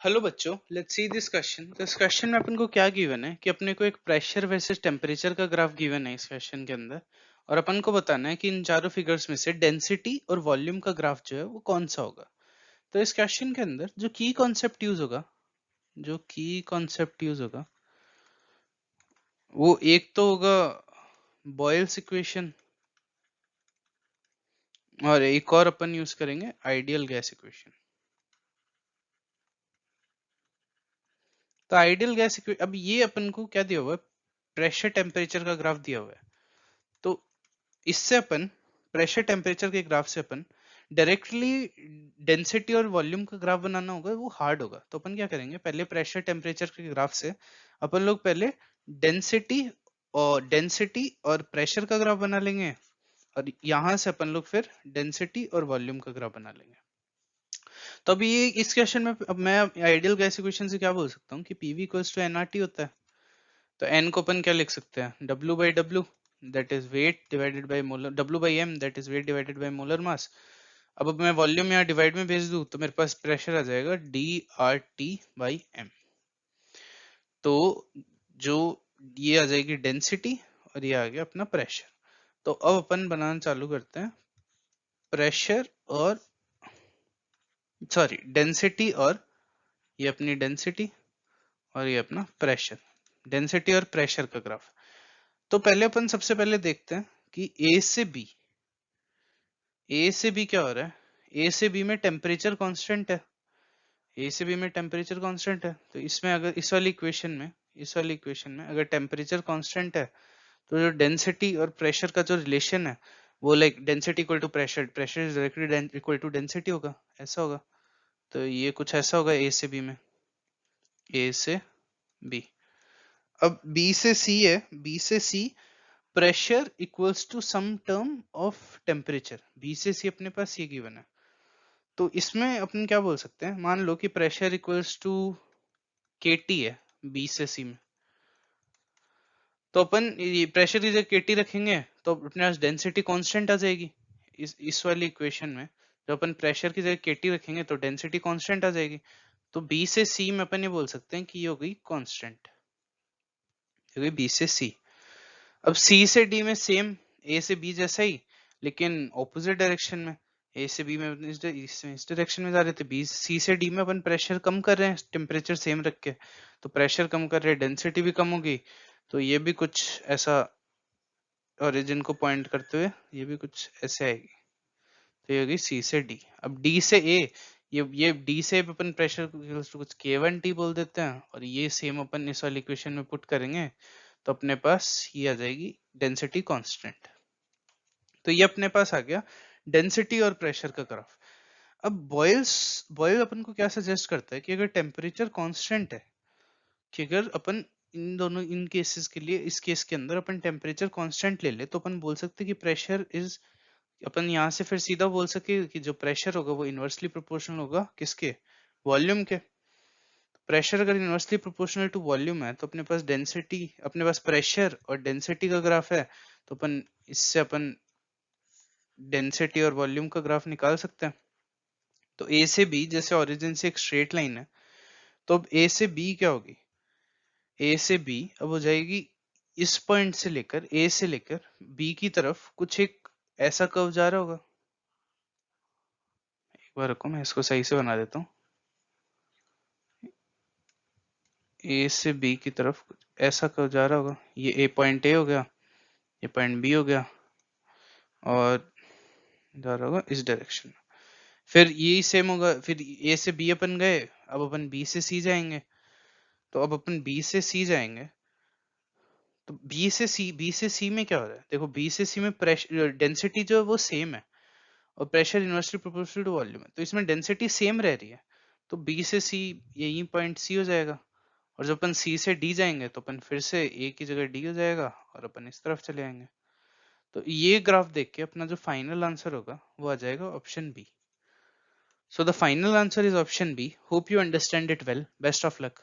Hello बच्चों, let's see this question. तो इस क्वेश्चन में अपन को क्या गिवन है कि अपने को एक प्रेशर वर्सेस टेम्परेचर का ग्राफ गिवन है इस क्वेश्चन के अंदर, और अपन को बताना है कि इन चारों फिगर्स में से डेंसिटी और वॉल्यूम का ग्राफ जो है वो कौन सा होगा। तो इस क्वेश्चन के अंदर जो की कॉन्सेप्ट यूज होगा, वो एक तो होगा बॉयल्स इक्वेशन, और एक और अपन यूज करेंगे आइडियल गैस इक्वेशन। तो आइडियल गैस इक्वेशन, अब ये अपन को क्या दिया हुआ है, प्रेशर टेम्परेचर का ग्राफ दिया हुआ है। तो इससे अपन प्रेशर टेम्परेचर के ग्राफ से अपन डायरेक्टली डेंसिटी और वॉल्यूम का ग्राफ बनाना होगा, वो हार्ड होगा। तो अपन क्या करेंगे, पहले प्रेशर टेम्परेचर के ग्राफ से अपन लोग पहले डेंसिटी और प्रेशर का ग्राफ बना लेंगे, और यहां से अपन लोग फिर डेंसिटी और वॉल्यूम का ग्राफ बना लेंगे। तो अभी ये इस क्वेश्चन में अब मैं आइडियल गैस इक्वेशन से क्या बोल सकता हूँ कि पीवी इक्वल्स टू एनआरटी होता है। तो n को अपन क्या लिख सकते हैं, W by W, that is weight divided by molar, W by M, that is weight divided by molar mass। अब मैं वॉल्यूम यहाँ डिवाइड में भेज दूं तो मेरे पास प्रेशर आ जाएगा DRT by M। तो जो ये आ जाएगी डेंसिटी, और ये आ गया अपना प्रेशर। तो अब अपन बनाना चालू करते हैं प्रेशर और डेंसिटी, और ये अपनी डेंसिटी और ये अपना प्रेशर, डेंसिटी और प्रेशर का ग्राफ। तो पहले अपन सबसे पहले देखते हैं कि ए से बी क्या हो रहा है। ए से बी में टेम्परेचर कांस्टेंट है, तो इसमें अगर इस वाली इक्वेशन में अगर टेम्परेचर कांस्टेंट है, तो जो डेंसिटी और प्रेशर का जो रिलेशन है वो like density equal to pressure, pressure is directly equal to density होगा, ऐसा होगा। तो ये कुछ ऐसा होगा ए से बी। अब बी से C pressure equals to some term of temperature. B से सी अपने पास ये गिवन है। तो इसमें अपन क्या बोल सकते हैं, मान लो कि प्रेशर इक्वल्स टू केटी है बी से सी में। तो अपन ये प्रेशर की जगह केटी रखेंगे तो अपने पास डेंसिटी कांस्टेंट आ जाएगी। इस वाली इक्वेशन में जब अपन प्रेशर की जगह केटी रखेंगे तो डेंसिटी कांस्टेंट आ जाएगी। तो बी से सी में अपन ये बोल सकते हैं कि ये हो गई कांस्टेंट, हो गई बी से सी। अब सी से डी में सेम, ए से बी जैसा ही, लेकिन ऑपोजिट डायरेक्शन में। ए से बी में इस डायरेक्शन में जा रहे थे, बी सी से डी में अपन प्रेशर कम कर रहे हैं टेम्परेचर सेम रख के। तो प्रेशर कम कर रहे हैं, डेंसिटी भी कम होगी। तो ये भी कुछ ऐसा ओरिजिन को पॉइंट करते हुए ये भी कुछ ऐसे आएगी। तो ये होगी सी से डी। अब डी से ए, ये डी से अपन प्रेशर कुछ K1T बोल देते हैं, और ये सेम अपन इस वाली इक्वेशन में पुट करेंगे तो अपने पास ये आ जाएगी डेंसिटी कांस्टेंट। तो ये अपने पास आ गया डेंसिटी और प्रेशर का ग्राफ। अब बॉयल अपन को क्या सजेस्ट करता है कि अगर टेम्परेचर कांस्टेंट है, कि अगर अपन इन दोनों इन केसेस के लिए, इस केस के अंदर अपन टेम्परेचर कांस्टेंट ले ले, तो अपन बोल सकते हैं कि प्रेशर इज, अपन यहाँ से फिर सीधा बोल सके कि जो प्रेशर होगा वो इनवर्सली प्रोपोर्शनल होगा किसके, वॉल्यूम के। प्रेशर अगर इनवर्सली प्रोपोर्शनल टू वॉल्यूम है तो अपने पास डेंसिटी, अपने पास प्रेशर और डेंसिटी का ग्राफ है। तो अपन इससे अपन डेंसिटी और वॉल्यूम का ग्राफ निकाल सकते हैं। तो ए से बी, जैसे ओरिजिन से एक स्ट्रेट लाइन है, तो अब ए से बी क्या होगी, ए से बी अब हो जाएगी इस पॉइंट से लेकर, ए से लेकर बी की तरफ कुछ एक ऐसा कर्व जा रहा होगा। एक बार रुको, मैं इसको सही से बना देता हूँ। ए से बी की तरफ कुछ ऐसा कर्व जा रहा होगा, ये ए पॉइंट ए हो गया, ये पॉइंट बी हो गया, और जा रहा होगा इस डायरेक्शन में। फिर यही सेम होगा, फिर ए से बी अपन गए, अब अपन बी से सी जाएंगे। तो अब अपन बी से सी जाएंगे, तो बी से सी में क्या हो रहा है, देखो बी से सी में प्रेशर डेंसिटी जो है वो सेम है, और pressure inversely proportional to volume है, तो इसमें डेंसिटी सेम रह रही है। तो बी से सी यही पॉइंट सी हो जाएगा, और जब अपन सी से डी जाएंगे तो अपन फिर से ए की जगह डी हो जाएगा, और अपन इस तरफ चले आएंगे। तो ये ग्राफ देख के अपना जो फाइनल आंसर होगा वो आ जाएगा option B. So the final answer is option B. Hope you understand it well. Best of luck.